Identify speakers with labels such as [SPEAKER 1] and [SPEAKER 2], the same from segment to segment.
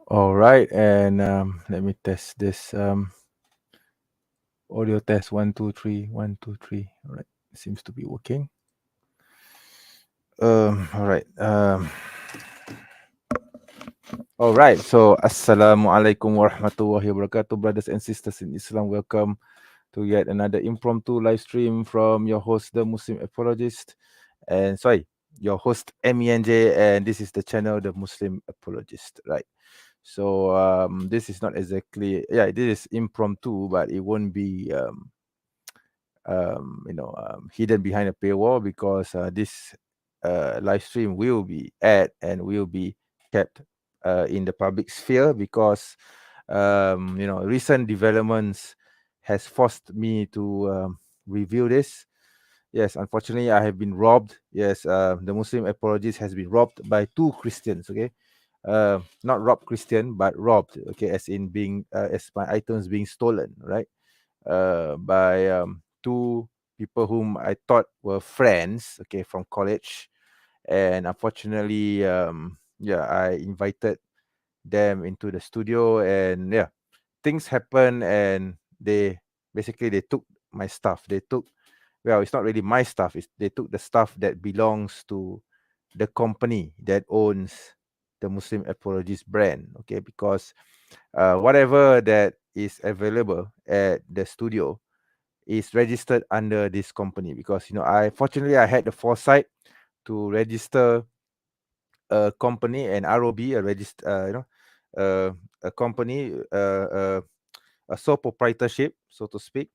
[SPEAKER 1] All right, and let me test this audio test. 1 2 3, 1 2 3. All right, seems to be working. All right. All right. So, Assalamualaikum warahmatullahi wabarakatuh, brothers and sisters in Islam. Welcome to yet another impromptu live stream from your host, the Muslim Apologist, and sorry, your host MENJ, and this is the channel, the Muslim Apologist. Right. So this is not exactly, yeah, this is impromptu, but it won't be hidden behind a paywall, because this live stream will be aired and will be kept in the public sphere, because recent developments has forced me to review this. Yes, unfortunately, I have been robbed. Yes, the Muslim apologist has been robbed by two Christians. Okay, not robbed Christian, but robbed. Okay, as in being as my items being stolen. Right, by two people whom I thought were friends. Okay, from college, and unfortunately, yeah, I invited them into the studio, and yeah, things happen, and they took my stuff. They took, well, it's not really my stuff. They took the stuff that belongs to the company that owns the Muslim Apologist brand. Okay, because whatever that is available at the studio is registered under this company, because I fortunately I had the foresight to register a company, an ROB, a register, uh, a company, a sole proprietorship, so to speak,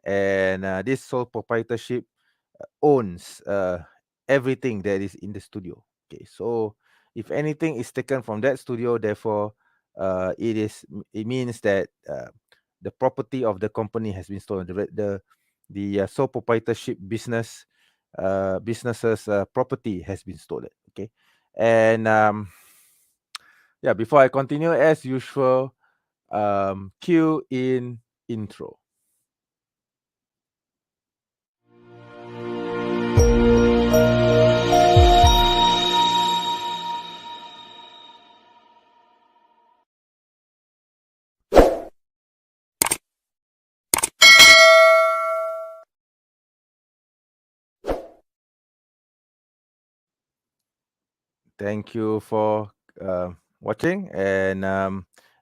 [SPEAKER 1] and this sole proprietorship owns everything that is in the studio. Okay, so if anything is taken from that studio, therefore, it means that the property of the company has been stolen. The sole proprietorship businesses property has been stolen. Okay, and yeah, before I continue, as usual, cue in intro. Thank you for watching, and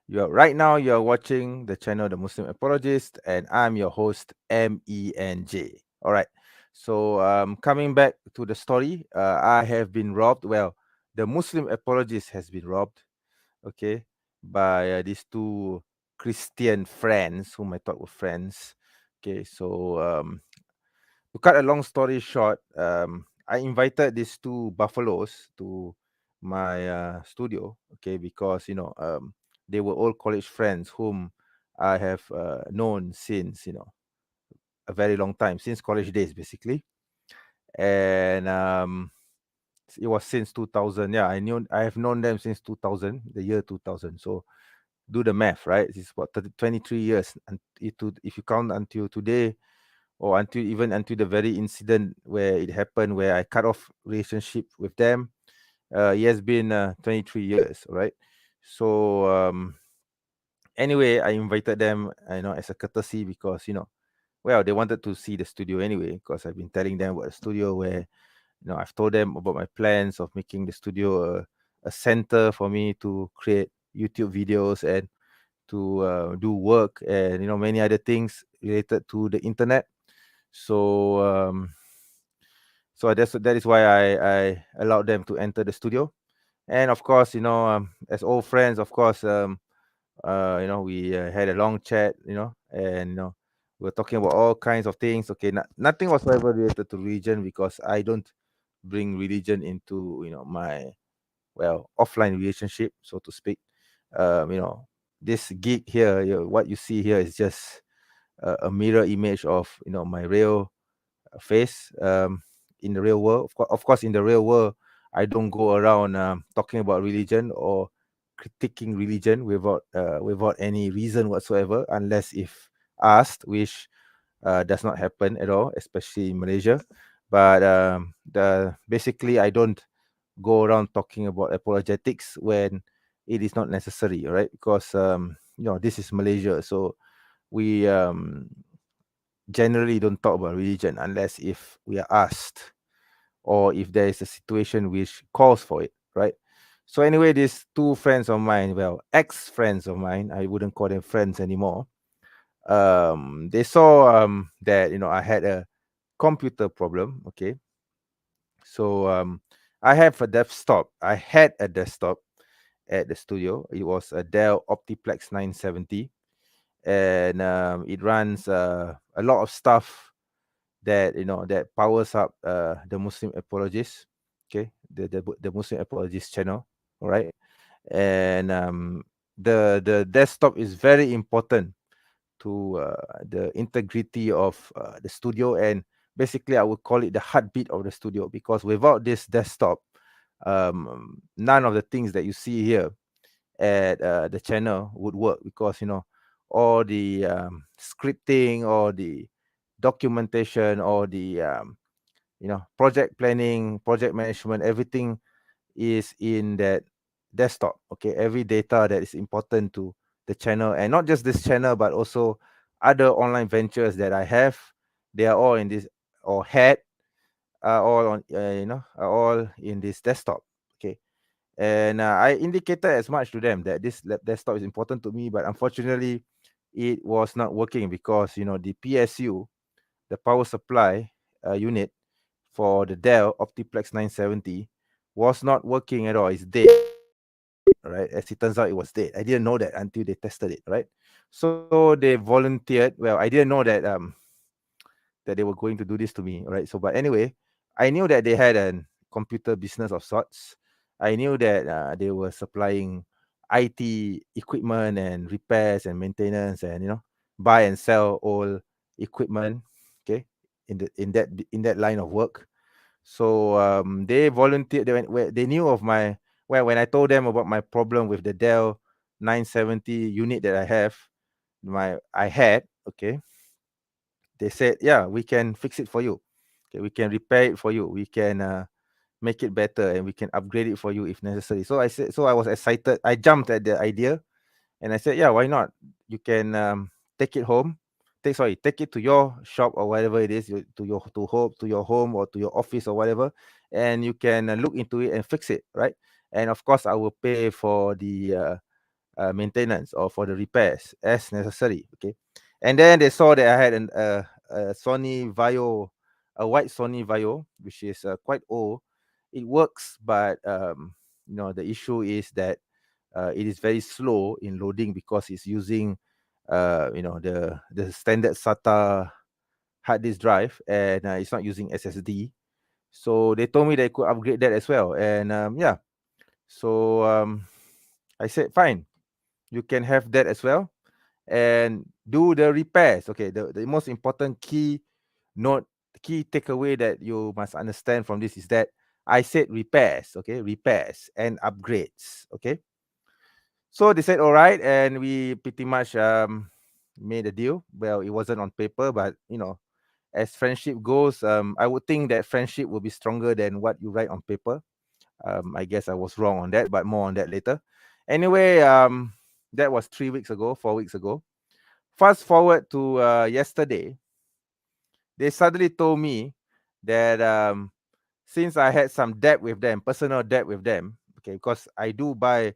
[SPEAKER 1] right now you're watching the channel, the Muslim Apologist, and I'm your host, MENJ. All right. So coming back to the story, I have been robbed. Well, the Muslim Apologist has been robbed. Okay, by these two Christian friends whom I thought were friends. Okay, so to cut a long story short, I invited these two buffaloes to my studio. Okay, because they were all college friends whom I have known since a very long time, since college days, basically. And it was since 2000. Yeah, I have known them since 2000, the year 2000. So do the math, right? It's about 23 years, and if you count until today, or until the very incident where it happened, where I cut off relationship with them. It has been 23 years, right? So anyway, I invited them, as a courtesy, because well, they wanted to see the studio anyway, because I've been telling them about the studio, where I've told them about my plans of making the studio a center for me to create YouTube videos, and to do work, and many other things related to the internet. So that is why I allowed them to enter the studio. And of course, as old friends, of course, we had a long chat, and we were talking about all kinds of things. Okay, nothing whatsoever related to religion, because I don't bring religion into my, well, offline relationship, so to speak. This gig here, what you see here is just a mirror image of my real face in the real world. Of course, in the real world, I don't go around talking about religion or critiquing religion without any reason whatsoever, unless if asked, which does not happen at all, especially in Malaysia. But the basically, I don't go around talking about apologetics when it is not necessary, right? Because this is Malaysia, so we generally don't talk about religion unless if we are asked, or if there is a situation which calls for it, right? So anyway, these two friends of mine, well, ex-friends of mine, I wouldn't call them friends anymore. They saw that I had a computer problem. Okay, so I have a desktop. I had a desktop at the studio. It was a Dell Optiplex 970, and it runs a lot of stuff that that powers up the Muslim Apologist. Okay, the Muslim Apologist channel. All right, and the desktop is very important to the integrity of the studio, and basically I would call it the heartbeat of the studio, because without this desktop, none of the things that you see here at the channel would work, because all the scripting, or the documentation, or the project planning, project management, everything is in that desktop. Okay, every data that is important to the channel, and not just this channel but also other online ventures that I have, they are all in this, or had, all on are all in this desktop. Okay, and I indicated as much to them that this desktop is important to me, but unfortunately it was not working, because the PSU, the power supply unit for the Dell Optiplex 970, was not working at all. It's dead, right? As it turns out, it was dead. I didn't know that until they tested it, right? So they volunteered. Well, I didn't know that they were going to do this to me, right? So, but anyway, I knew that they had a computer business of sorts. I knew that they were supplying IT equipment and repairs and maintenance, and buy and sell all equipment. Okay, in that line of work. So they volunteered. They knew of my, well, when I told them about my problem with the Dell 970 unit that I had. Okay, they said, yeah, we can fix it for you. Okay, we can repair it for you. We can make it better, and we can upgrade it for you if necessary. So I was excited. I jumped at the idea, and I said, yeah, why not? You can take it home. Take it to your shop, or whatever it is, to your home, or to your office, or whatever, and you can look into it and fix it, right? And of course, I will pay for the maintenance, or for the repairs as necessary. Okay, and then they saw that I had a Sony Vaio, a white Sony Vaio, which is quite old. It works, but the issue is that it is very slow in loading, because it's using the standard SATA hard disk drive, and it's not using SSD. So they told me they could upgrade that as well, and yeah. So I said, fine, you can have that as well, and do the repairs. Okay, the most important key takeaway that you must understand from this is that I said repairs. Okay, repairs and upgrades. Okay, so they said all right, and we pretty much made a deal. Well, it wasn't on paper, but as friendship goes, I would think that friendship will be stronger than what you write on paper. I guess I was wrong on that, but more on that later. Anyway, that was 3 weeks ago, 4 weeks ago. Fast forward to yesterday, they suddenly told me that since I had some debt with them, personal debt with them, okay, because I do buy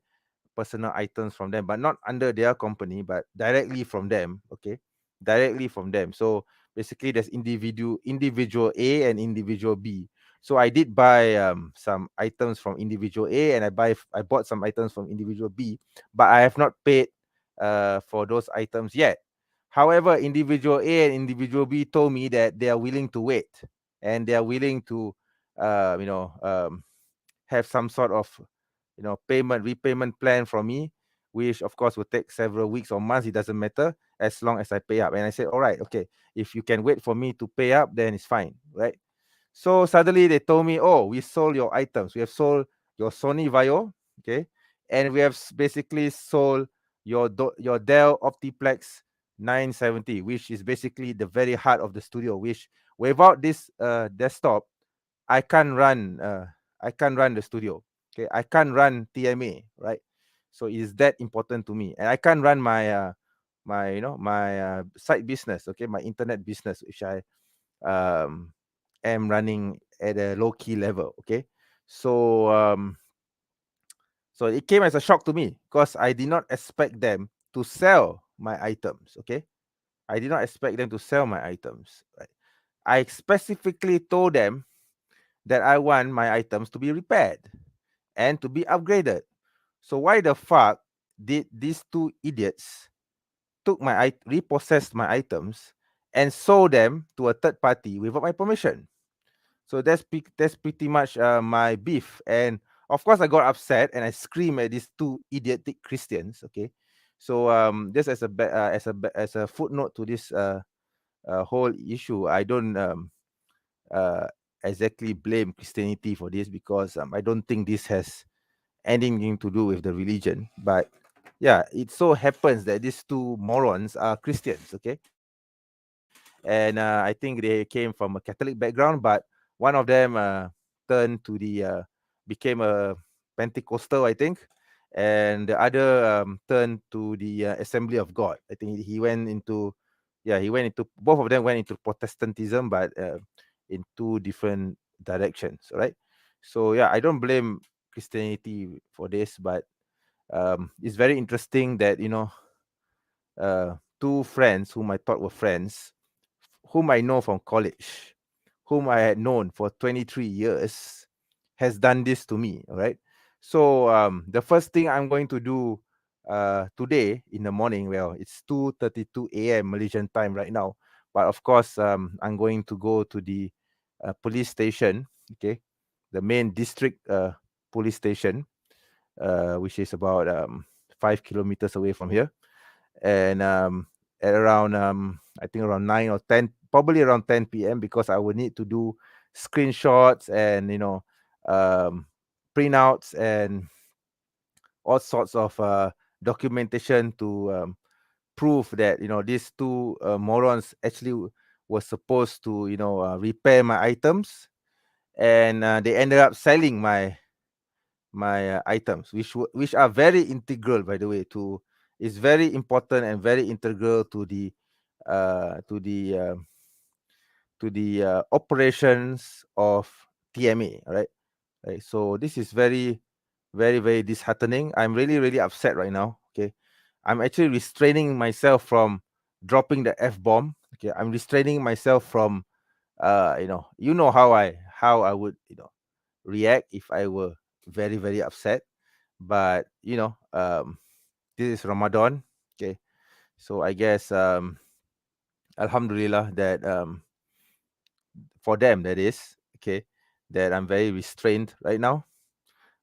[SPEAKER 1] personal items from them, but not under their company, but directly from them. Okay, directly from them. So basically, there's individual A and individual B. So I did buy some items from individual A, and I bought some items from individual B, but I have not paid for those items yet. However, individual A and individual B told me that they are willing to wait, and they are willing to uh, you know um, have some sort of repayment plan from me, which of course will take several weeks or months. It doesn't matter, as long as I pay up. And I said, all right, okay, if you can wait for me to pay up, then it's fine, right? So suddenly they told me, oh, we sold your items. We have sold your Sony Vaio. Okay, and we have basically sold your Dell Optiplex 970, which is basically the very heart of the studio, which without this desktop, I can't run the studio. Okay, I can't run TMA, right? So it is that important to me, and I can't run my side business, okay, my internet business, which I um, am running at a low key level, okay. So so it came as a shock to me because I did not expect them to sell my items, okay. I did not expect them to sell my items, right? I specifically told them that I want my items to be repaired and to be upgraded. So why the fuck did these two idiots repossessed my items and sold them to a third party without my permission? So that's pretty much my beef. And of course, I got upset and I screamed at these two idiotic Christians. Okay, so just as a footnote to this whole issue, I don't uh, exactly blame Christianity for this, because I don't think this has anything to do with the religion. But yeah, it so happens that these two morons are Christians. Okay, and I think they came from a Catholic background, but one of them turned to the became a Pentecostal, I think, and the other turned to the Assembly of God. I think he went into, yeah, he went into, both of them went into Protestantism, but in two different directions, right? So yeah, I don't blame Christianity for this, but it's very interesting that, two friends whom I thought were friends, whom I know from college, whom I had known for 23 years, has done this to me. All right. So the first thing I'm going to do today in the morning, well, it's 2:32 a.m. Malaysian time right now. But of course, I'm going to go to the police station, okay, the main district police station, which is about 5 kilometers away from here, and at around I think around 9 or 10, probably around 10 p.m., because I will need to do screenshots and um, printouts and all sorts of documentation to prove that these two morons actually were supposed to repair my items, and they ended up selling my items, which are very integral, by the way, to is very important and very integral to the uh, to the uh, operations of TMA. All right, right. So this is very, very, very disheartening. I'm really, really upset right now. Okay, I'm actually restraining myself from dropping the F bomb. Okay, I'm restraining myself from how I would react if I were very, very upset. But this is Ramadan. Okay, so I guess Alhamdulillah that for them, that is, okay, that I'm very restrained right now.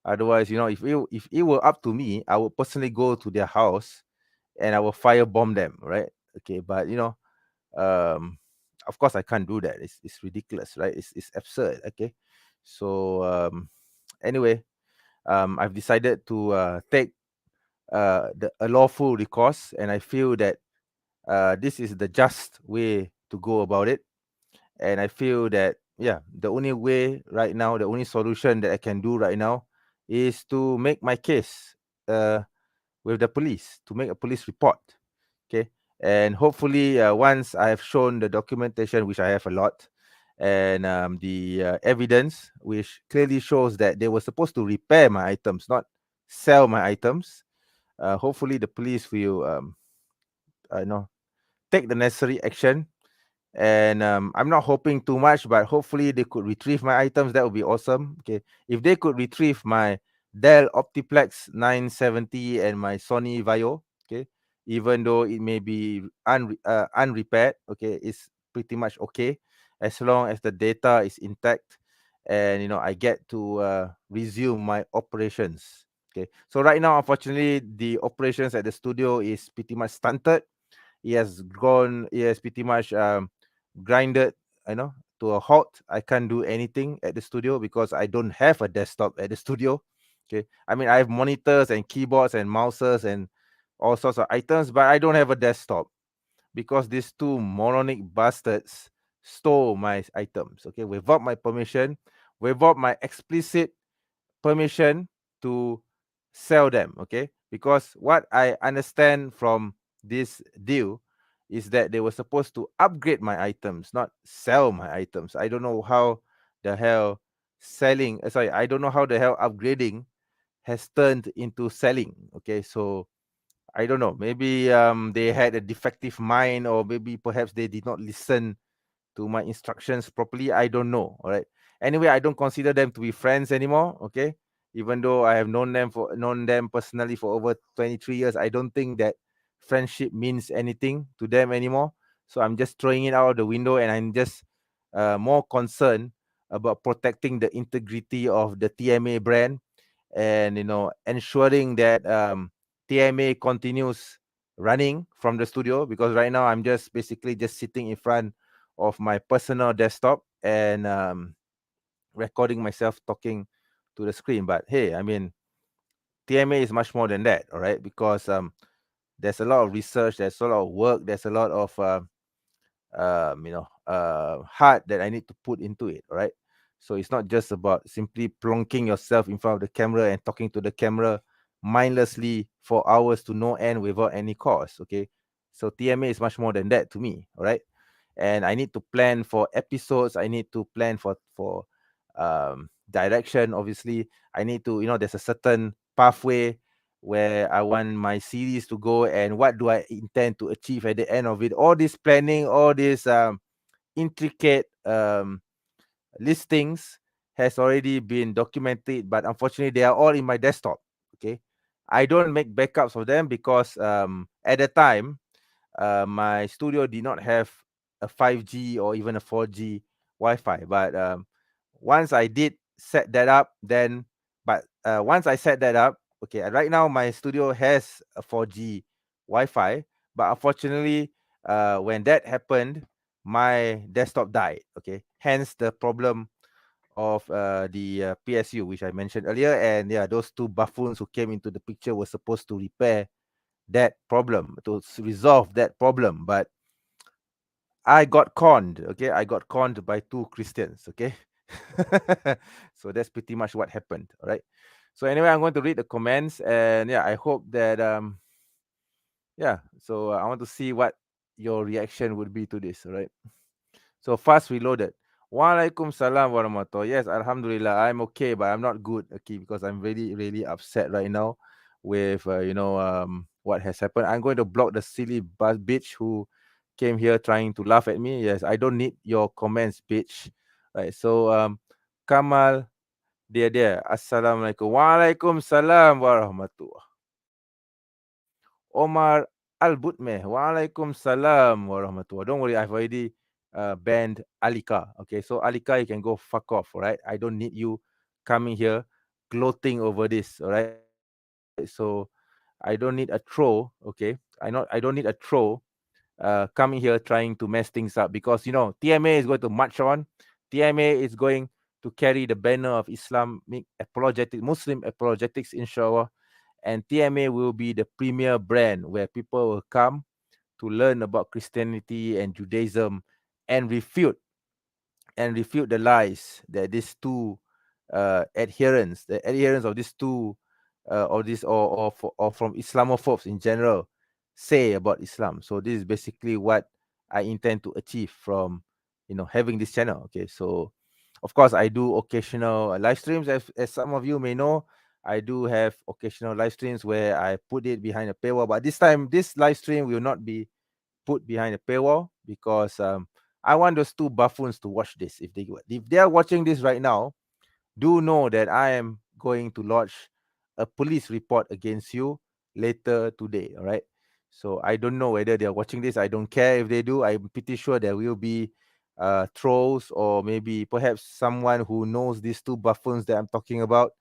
[SPEAKER 1] Otherwise, if it were up to me, I would personally go to their house and I will firebomb them, right? Okay, but um, of course I can't do that. It's ridiculous, right? It's absurd. Okay, so anyway, I've decided to take a lawful recourse, and I feel that this is the just way to go about it. And I feel that, yeah, the only way right now, the only solution that I can do right now is to make my case with the police, to make a police report. Okay, and hopefully once I have shown the documentation, which I have a lot, and the evidence which clearly shows that they were supposed to repair my items, not sell my items, hopefully the police will take the necessary action. And I'm not hoping too much, but hopefully they could retrieve my items. That would be awesome. Okay, if they could retrieve my Dell Optiplex 970 and my Sony Vaio, okay, even though it may be unrepaired, okay, it's pretty much okay as long as the data is intact, and I get to resume my operations. Okay, so right now, unfortunately, the operations at the studio is pretty much stunted. He has pretty much grinded, to a halt. I can't do anything at the studio because I don't have a desktop at the studio. Okay, I mean, I have monitors and keyboards and mouses and all sorts of items, but I don't have a desktop because these two moronic bastards stole my items, okay, without my permission, without my explicit permission to sell them, okay. because what I understand from this deal is that they were supposed to upgrade my items, not sell my items. I don't know how the hell I don't know how the hell upgrading has turned into selling. Okay, so I don't know. Maybe they had a defective mind, or maybe perhaps they did not listen to my instructions properly. I don't know. All right. Anyway, I don't consider them to be friends anymore. Okay. Even though I have known them personally for over 23 years, I don't think that friendship means anything to them anymore. So I'm just throwing it out of the window, and I'm just more concerned about protecting the integrity of the TMA brand, and ensuring that TMA continues running from the studio, because right now I'm just basically just sitting in front of my personal desktop and recording myself talking to the screen. But hey, I mean, TMA is much more than that, all right? Because there's a lot of research, there's a lot of work, there's a lot of heart that I need to put into it, all right? So it's not just about simply plonking yourself in front of the camera and talking to the camera mindlessly for hours to no end without any cause. Okay, so TMA is much more than that to me, all right? And I need to plan for episodes, I need to plan for direction. Obviously, I need to, there's a certain pathway where I want my series to go, and what do I intend to achieve at the end of it. All this planning, all this intricate listings has already been documented, but unfortunately they are all in my desktop. Okay, I don't make backups of them because at the time my studio did not have a 5G or even a 4G Wi-Fi. But once I did set that up, then but once I set that up, okay, right now my studio has a 4G Wi-Fi, but unfortunately, when that happened, my desktop died. Okay, hence the problem of the PSU, which I mentioned earlier. And yeah, those two buffoons who came into the picture were supposed to repair that problem, to resolve that problem. But I got conned. Okay, I got conned by two Christians. Okay, so that's pretty much what happened. All right. So anyway, I'm going to read the comments, and yeah, I hope that yeah. So I want to see what your reaction would be to this. All right. So fast reloaded. Walaikum salam warahmatullah. Yes, alhamdulillah. I'm okay, but I'm not good. Okay, because I'm really, really upset right now with what has happened. I'm going to block the silly bitch who came here trying to laugh at me. Yes, I don't need your comments, bitch. Right. So Kamal, there. Assalamualaikum. Waalaikumsalam warahmatullah. Omar Al-Butmeh. Walaikum salam warahmatullah. Don't worry, I've already banned Alika. Okay, so Alika, you can go fuck off, all right? I don't need you coming here gloating over this, all right? So I don't need a troll, okay? I don't need a troll coming here trying to mess things up, because TMA is going to march on. TMA is going to carry the banner of Islamic apologetic, Muslim apologetics, inshallah. And TMA will be the premier brand where people will come to learn about Christianity and Judaism, and refute the lies that these two the adherents of these two or this or from Islamophobes in general say about Islam. So this is basically what I intend to achieve from having this channel. Okay, so of course I do occasional live streams, as some of you may know. I do have occasional live streams where I put it behind a paywall, but this time this live stream will not be put behind a paywall, because I want those two buffoons to watch this. If they are watching this right now, do know that I am going to lodge a police report against you later today. All right. So I don't know whether they're watching this. I don't care if they do. I'm pretty sure there will be trolls, or maybe perhaps someone who knows these two buffoons that I'm talking about,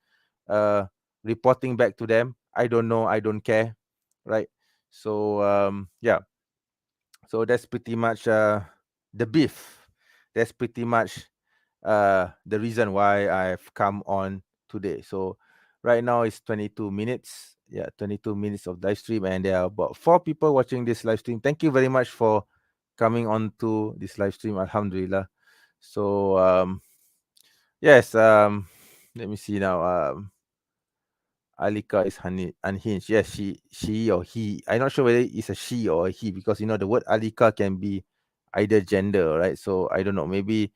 [SPEAKER 1] uh, reporting back to them. I don't know. I don't care. Right. So yeah. So that's pretty much the beef. That's pretty much the reason why I've come on today. So right now it's 22 minutes. Yeah, 22 minutes of live stream, and there are about 4 people watching this live stream. Thank you very much for coming on to this live stream. Alhamdulillah. So yes, let me see now. Alika is unhinged. Yes, she or he. I'm not sure whether it's a she or a he, because the word Alika can be either gender, right? So I don't know. Maybe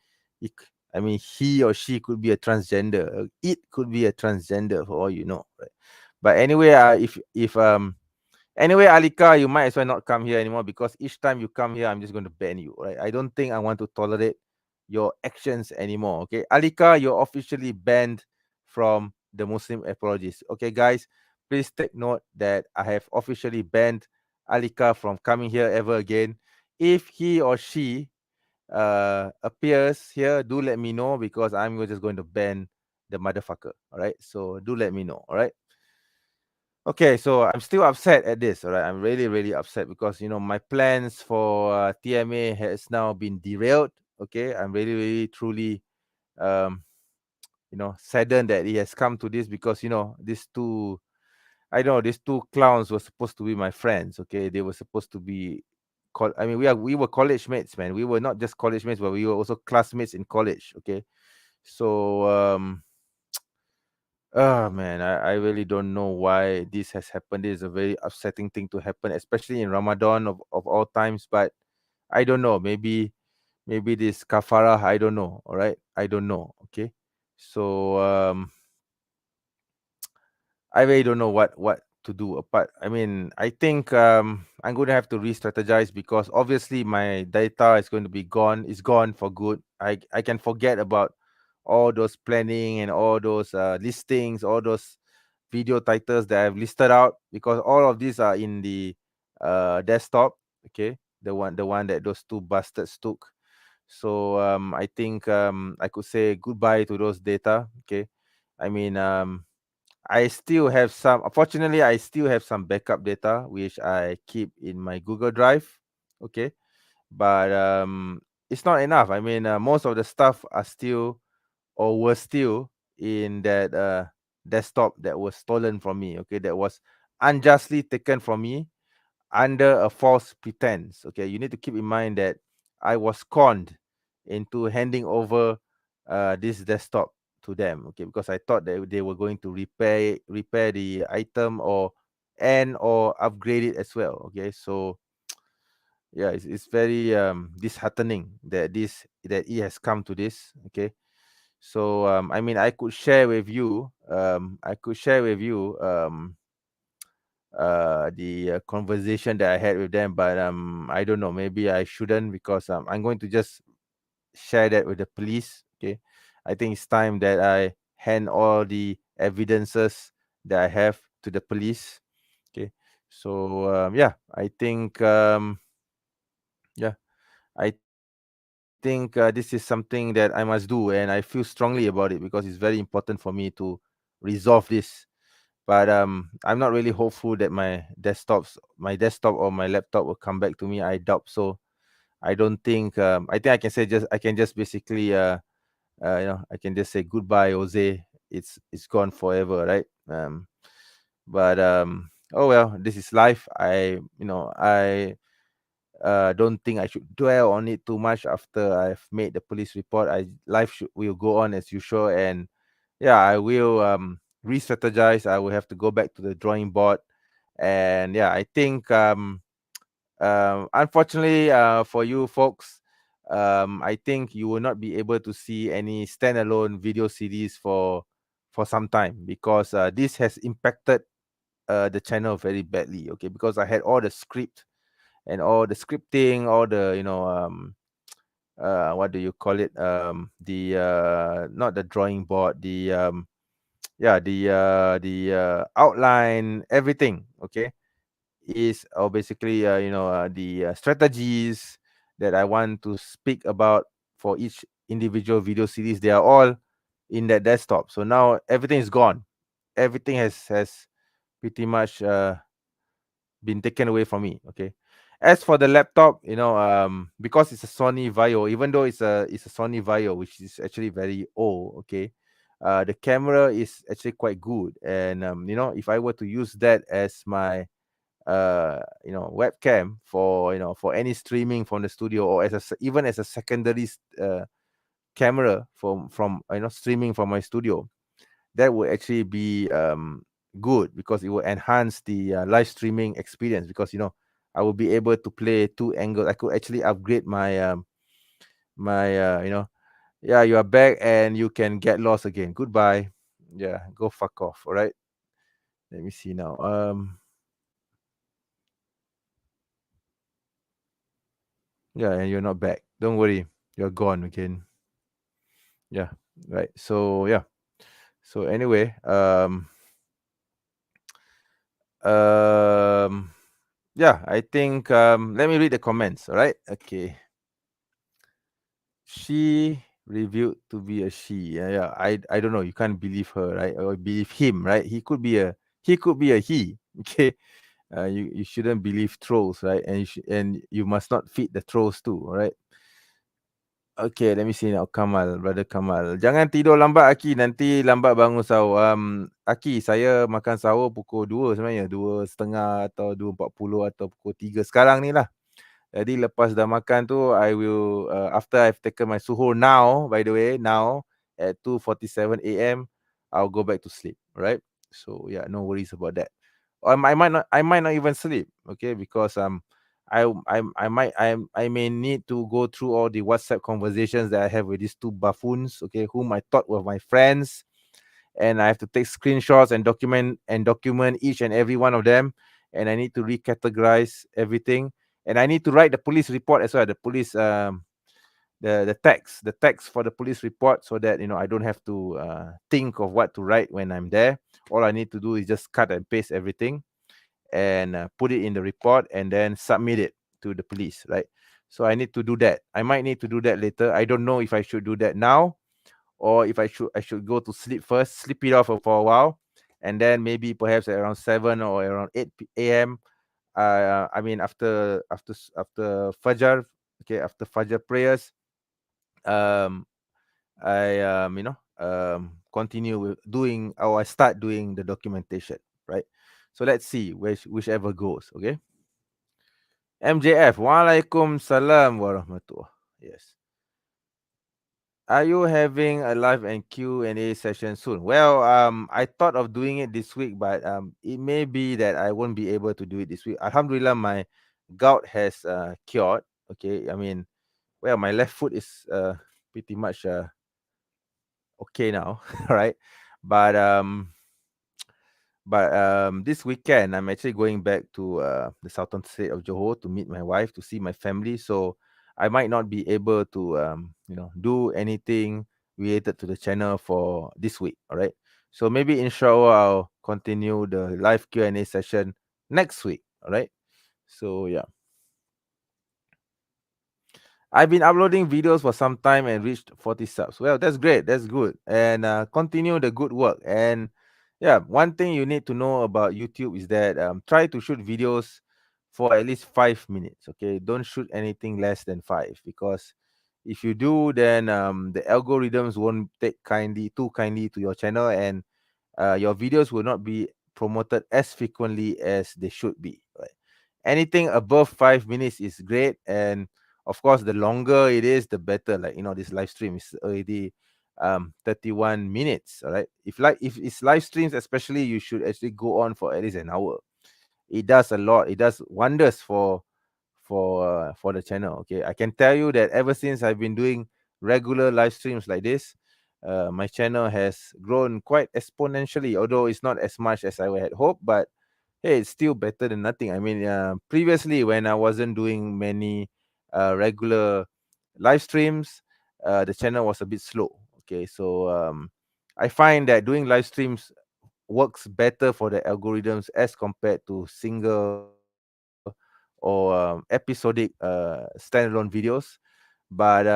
[SPEAKER 1] I mean, he or she could be a transgender. It could be a transgender for all you know, right? But anyway, if anyway, Alika, you might as well not come here anymore, because each time you come here, I'm just going to ban you, right? I don't think I want to tolerate your actions anymore. Okay, Alika, you're officially banned from the Muslim Apologist. Okay, guys, please take note that I have officially banned Alika from coming here ever again. If he or she appears here, do let me know, because I'm just going to ban the motherfucker. All right, so do let me know. All right. Okay, so I'm still upset at this. All right, I'm really, really upset, because my plans for TMA has now been derailed. Okay, I'm really, really, truly, um, saddened that it has come to this, because these two, I know these two clowns were supposed to be my friends. Okay, they were supposed to be. I mean, we were college mates, man. We were not just college mates, but we were also classmates in college. Okay, so oh man, I really don't know why this has happened. This is a very upsetting thing to happen, especially in Ramadan of all times. But I don't know. Maybe this kafara. I don't know. All right, I don't know. Okay, so I really don't know what to do. Apart, I mean, I think I'm going to have to re-strategize, because obviously my data is going to be gone. It's gone for good. I can forget about all those planning and all those listings, all those video titles that I've listed out, because all of these are in the desktop. Okay, the one that those two bastards took. So I think I could say goodbye to those data. Okay, I mean I still have some. Unfortunately, I still have some backup data which I keep in my Google Drive. Okay, but it's not enough. I mean, most of the stuff are still, or were still, in that desktop that was stolen from me. Okay, that was unjustly taken from me under a false pretense. Okay, you need to keep in mind that I was conned into handing over this desktop to them. Okay, because I thought that they were going to repair the item, or upgrade it as well. Okay, so yeah, it's very disheartening that it has come to this. Okay, so I mean, I could share with you the conversation that I had with them, but I don't know, maybe I shouldn't, because I'm going to just share that with the police. Okay, I think it's time that I hand all the evidences that I have to the police. Okay, so yeah, I think yeah, I think this is something that I must do, and I feel strongly about it, because it's very important for me to resolve this. But I'm not really hopeful that my desktop or my laptop will come back to me. I doubt so. I don't think. I think I can just basically I can just say goodbye, Jose. It's gone forever, right? But oh well, this is life. I don't think I should dwell on it too much after I've made the police report. Will go on as usual, and yeah, I will re-strategize. I will have to go back to the drawing board, and yeah, I think unfortunately for you folks, I think you will not be able to see any standalone video CDs for some time, because this has impacted the channel very badly. Okay, because I had all the script and all the scripting, all the what do you call it? The not the drawing board, the yeah, the outline, everything. Okay, is or basically the strategies that I want to speak about for each individual video series. They are all in that desktop. So now everything is gone. Everything has pretty much been taken away from me. Okay. As for the laptop, because it's a Sony Vaio, even though it's a Sony Vaio, which is actually very old. Okay. The camera is actually quite good, and if I were to use that as my webcam for any streaming from the studio, or even as a secondary camera from streaming from my studio, that would actually be good because it will enhance the live streaming experience, because I will be able to play two angles. I could actually upgrade my yeah, you are back and you can get lost again. Goodbye. Yeah, go fuck off. All right. Let me see now. Yeah, and you're not back. Don't worry. You're gone again. Yeah. Right. So yeah. So anyway, um yeah, I think let me read the comments. All right. Okay. She revealed to be a she. Yeah, yeah. I don't know. You can't believe her, right? Or believe him, right? He could be a he. Okay. You shouldn't believe trolls, right? And you must not feed the trolls too, all right? Okay, let me see now. Kamal, brother Kamal. Jangan tidur lambat, Aki. Nanti lambat bangun sahur. Aki, saya makan sahur pukul 2 sebenarnya. 2:30 atau 2:40 atau pukul 3 sekarang ni lah. Jadi lepas dah makan tu, I will, after I've taken my suhoor now, by the way, now at 2:47 a.m., I'll go back to sleep, right? So yeah, no worries about that. I might not even sleep, okay, because I may need to go through all the WhatsApp conversations that I have with these two buffoons, okay, whom I thought were my friends, and I have to take screenshots and document each and every one of them, and I need to recategorize everything, and I need to write the police report as well. The police the text for the police report, so that I don't have to think of what to write when I'm there. All I need to do is just cut and paste everything and put it in the report and then submit it to the police, right? So I need to do that. I might need to do that later. I don't know if I should do that now, or if I should go to sleep first, sleep it off for a while, and then maybe perhaps around 7 or around 8 a.m. I mean, after Fajr, okay, after Fajr prayers, um, I continue with doing, or I start doing the documentation, right? So let's see whichever goes, okay. MJF, Waalaikumsalam warahmatullah. Yes. Are you having a live and Q&A session soon? Well, I thought of doing it this week, but it may be that I won't be able to do it this week. Alhamdulillah, my gout has cured. Okay, I mean, well, my left foot is pretty much okay now, right? But this weekend, I'm actually going back to the southern state of Johor to meet my wife, to see my family. So I might not be able to, do anything related to the channel for this week. All right. So maybe inshallah I'll continue the live Q&A session next week. All right. So yeah. I've been uploading videos for some time and reached 40 subs. Well, that's great. That's good. And continue the good work. And yeah, one thing you need to know about YouTube is that try to shoot videos for at least 5 minutes. Okay, don't shoot anything less than five, because if you do, then the algorithms won't take too kindly to your channel, and your videos will not be promoted as frequently as they should be. Right? Anything above 5 minutes is great, and of course, the longer it is, the better. Like this live stream is already 31 minutes. All right. If it's live streams, especially, you should actually go on for at least an hour. It does a lot. It does wonders for the channel. Okay, I can tell you that ever since I've been doing regular live streams like this, my channel has grown quite exponentially. Although it's not as much as I had hoped, but hey, it's still better than nothing. I mean, previously when I wasn't doing many regular live streams, the channel was a bit slow. Okay, so I find that doing live streams works better for the algorithms as compared to single or episodic standalone videos. But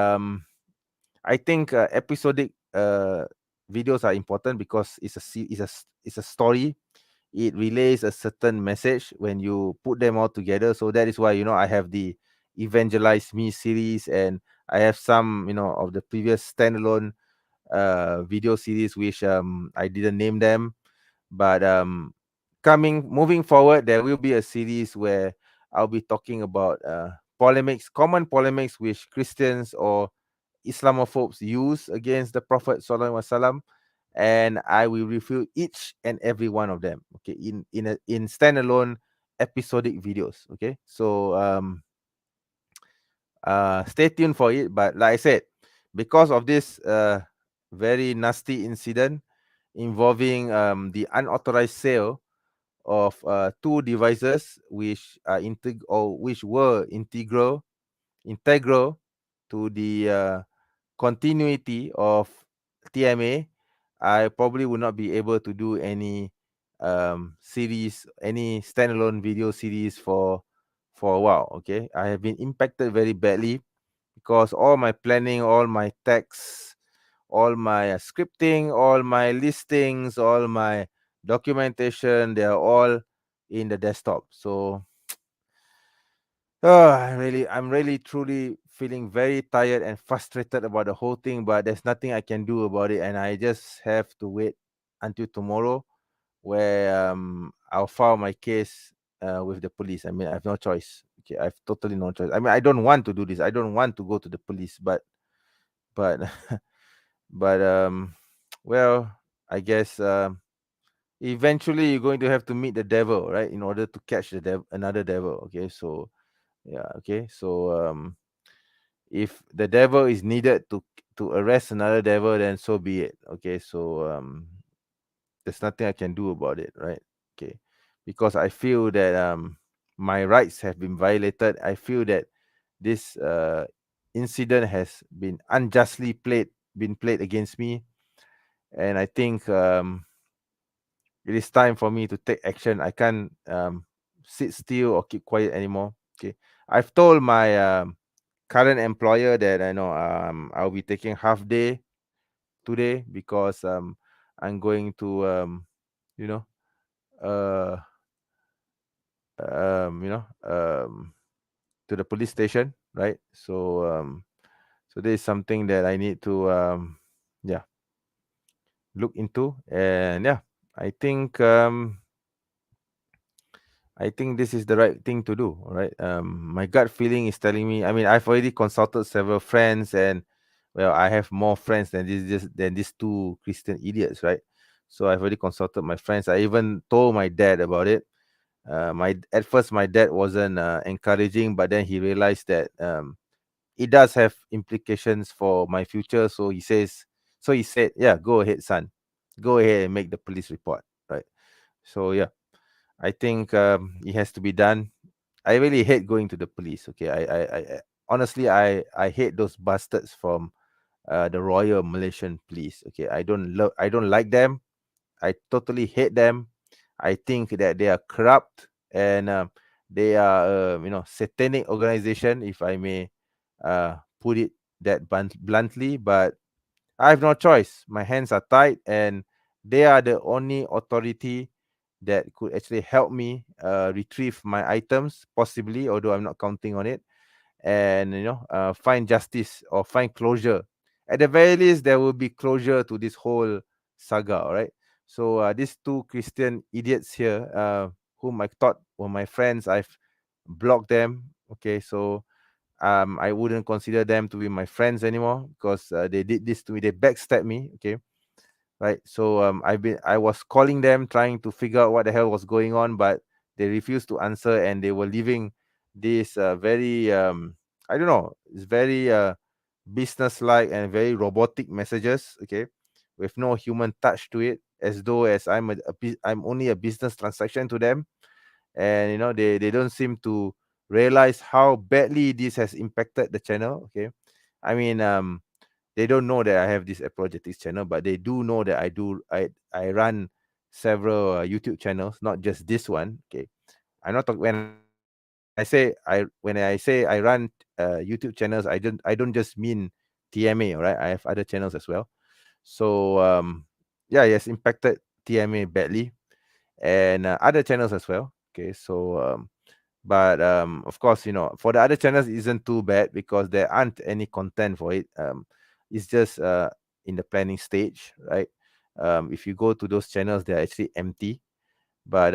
[SPEAKER 1] I think episodic videos are important because it's a story. It relays a certain message when you put them all together. So that is why I have the Evangelize Me series, and I have some of the previous standalone video series which I didn't name them. But moving forward, there will be a series where I'll be talking about common polemics which Christians or Islamophobes use against the Prophet Sallallahu Alaihi Wasallam. and I will review each and every one of them. Okay, in standalone episodic videos. Okay, so stay tuned for it. But like I said, because of this very nasty incident involving the unauthorized sale of two devices which are which were integral to the continuity of TMA, I probably would not be able to do any series, any standalone video series for a while. Okay, I have been impacted very badly because all my planning, all my texts, all my scripting, all my listings, all my documentation, they are all in the desktop. So I'm really truly feeling very tired and frustrated about the whole thing, but there's nothing I can do about it, and I just have to wait until tomorrow, where I'll file my case with the police. I mean, I have no choice. Okay, I have totally no choice. I mean, I don't want to do this. I don't want to go to the police, but but well, I guess eventually you're going to have to meet the devil, right, in order to catch another devil. Okay, so yeah, okay, so if the devil is needed to arrest another devil, then so be it. Okay, so there's nothing I can do about it, right? Okay, because I feel that my rights have been violated. I feel that this incident has been unjustly been played against me, and I think it is time for me to take action. I can't sit still or keep quiet anymore. Okay, I've told my current employer that I know I'll be taking half day today because I'm going to you know uh you know to the police station, right? So so this is something that I need to yeah, look into. And yeah, I think um I think this is the right thing to do, right? My gut feeling is telling me. I mean, I've already consulted several friends, and well, I have more friends than these two Christian idiots, right? So I've already consulted my friends. I even told my dad about it. My At first my dad wasn't encouraging, but then he realized that it does have implications for my future. So he said, yeah, go ahead, son, go ahead and make the police report, right? So yeah, I think it has to be done. I really hate going to the police. Okay, honestly, I hate those bastards from the Royal Malaysian Police. Okay, I don't like them. I totally hate them. I think that they are corrupt, and they are satanic organization, if I may put it that bluntly. But I have no choice. My hands are tied, and they are the only authority that could actually help me retrieve my items, possibly, although I'm not counting on it, and find justice or find closure. At the very least, there will be closure to this whole saga. All right. So these two Christian idiots here, whom I thought were my friends, I've blocked them. Okay, so I wouldn't consider them to be my friends anymore because they did this to me. They backstabbed me. Okay, right. So I was calling them, trying to figure out what the hell was going on, but they refused to answer, and they were leaving this very I don't know, it's very business like and very robotic messages. Okay, with no human touch to it, as though as I'm only a business transaction to them. And they don't seem to realize how badly this has impacted the channel. Okay, I mean, they don't know that I have this apologetics channel, but they do know that I run several YouTube channels, not just this one. Okay, I'm not talking when I say I run YouTube channels, I don't just mean TMA. All right, I have other channels as well. So yeah, it has impacted TMA badly, and other channels as well. Okay, so but of course, for the other channels, it isn't too bad because there aren't any content for it. It's just in the planning stage, right? If you go to those channels, they're actually empty. But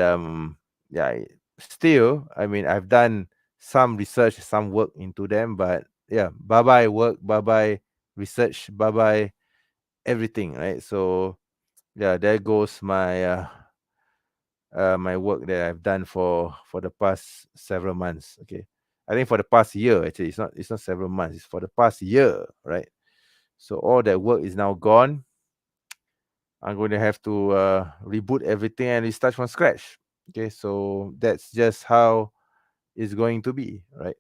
[SPEAKER 1] yeah, still, I mean, I've done some research, some work into them. But yeah, bye bye work, bye bye research, bye bye everything, right? So yeah, there goes my work that I've done for the past several months. Okay, I think for the past year actually. It's not several months. It's for the past year, right? So all that work is now gone. I'm going to have to reboot everything and restart from scratch. Okay, so that's just how it's going to be, right?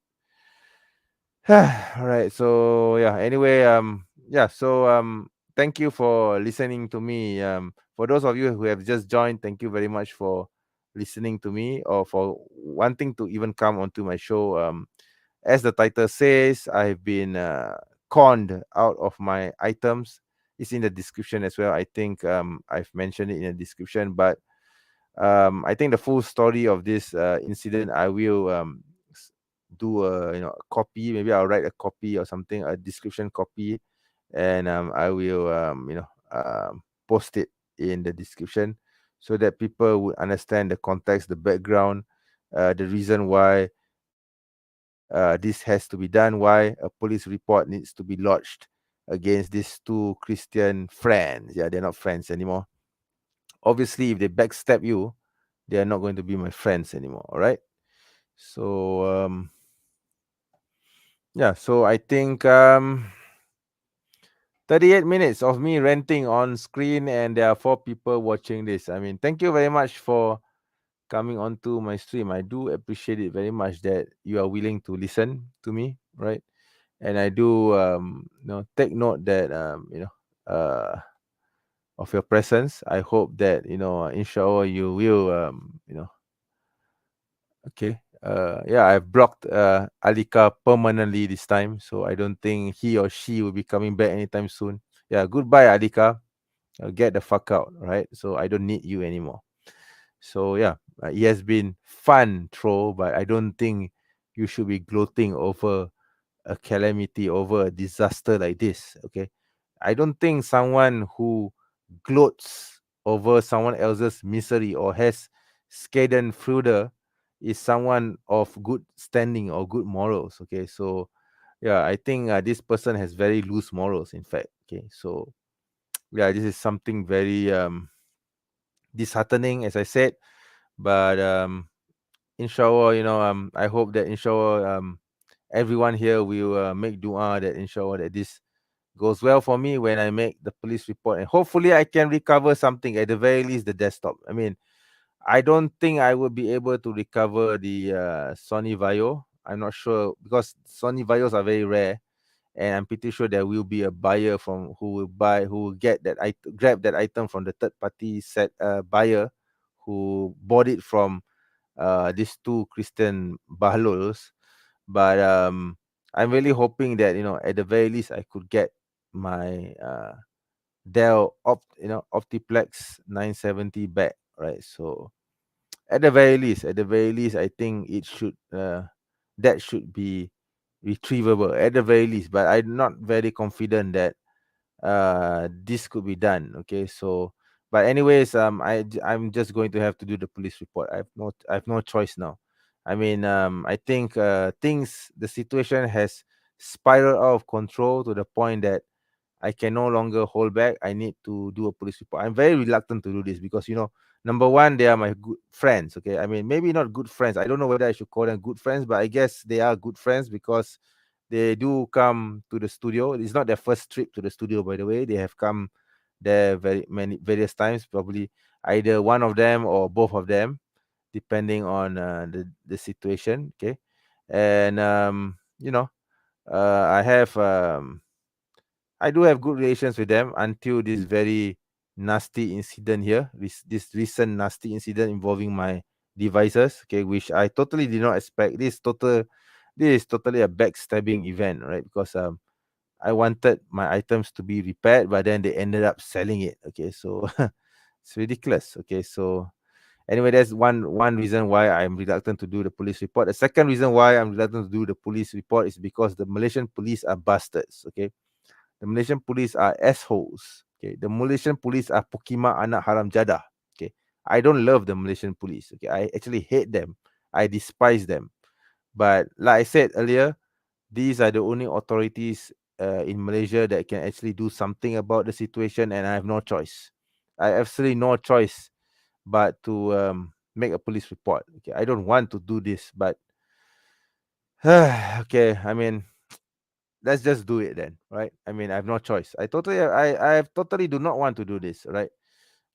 [SPEAKER 1] All right. So yeah. Anyway, yeah. So thank you for listening to me. For those of you who have just joined, thank you very much for listening to me or for wanting to even come onto my show. As the title says, I've been conned out of my items. It's in the description as well. I think I've mentioned it in the description, but I think the full story of this incident, I will do a a copy. Maybe I'll write a copy or something, a description copy, and I will post it in the description so that people would understand the context, the background, the reason why this has to be done, why a police report needs to be lodged against these two Christian friends. Yeah, they're not friends anymore. Obviously, if they backstab you, they are not going to be my friends anymore. All right. So yeah. So I think 38 minutes of me ranting on screen, and there are 4 people watching this. I mean, thank you very much for coming onto my stream. I do appreciate it very much that you are willing to listen to me, right? And I do take note that of your presence. I hope that inshallah you will okay. Yeah, I've blocked Alika permanently this time, so I don't think he or she will be coming back anytime soon. Yeah, goodbye, Alika. Get the fuck out, right? So I don't need you anymore. So yeah, it has been fun, troll, but I don't think you should be gloating over a calamity, over a disaster like this. Okay, I don't think someone who gloats over someone else's misery or has schadenfreude is someone of good standing or good morals. Okay, so yeah, I think this person has very loose morals. In fact, okay, so yeah, this is something very disheartening, as I said. But inshallah, I hope that inshallah, everyone here will make dua that inshallah that this goes well for me when I make the police report, and hopefully I can recover something, at the very least the desktop. I mean, I don't think I will be able to recover the Sony Vaio. I'm not sure because Sony Vaios are very rare, and I'm pretty sure there will be a buyer from who will get that grab that item from the third party set buyer who bought it from these two Christian bahlols. But I'm really hoping that at the very least I could get my Dell Optiplex 970 back, right? So at the very least, I think it should that should be retrievable at the very least. But I'm not very confident that this could be done. Okay, so but anyways, I'm just going to have to do the police report. I have no choice now. I mean, I think the situation has spiraled out of control to the point that I can no longer hold back. I need to do a police report. I'm very reluctant to do this because number one, they are my good friends. Okay, I mean maybe not good friends. I don't know whether I should call them good friends, but I guess they are good friends because they do come to the studio. It's not their first trip to the studio, by the way. They have come there very many various times, probably either one of them or both of them, depending on the situation. Okay, and I do have good relations with them until this very nasty incident here. This recent nasty incident involving my devices, okay, which I totally did not expect. This is totally a backstabbing event, right? Because I wanted my items to be repaired, but then they ended up selling it. Okay, so it's ridiculous. Okay, so anyway, that's one reason why I'm reluctant to do the police report. The second reason why I'm reluctant to do the police report is because the Malaysian police are bastards. Okay, the Malaysian police are assholes. Okay, the Malaysian police are Pokemon anak haram jadah. Okay, I don't love the Malaysian police. Okay, I actually hate them. I despise them. But like I said earlier, these are the only authorities in Malaysia that can actually do something about the situation, and I have no choice. I absolutely no choice but to make a police report. Okay, I don't want to do this, but okay, I mean, let's just do it then, right? I mean, I have no choice. I totally do not want to do this, right?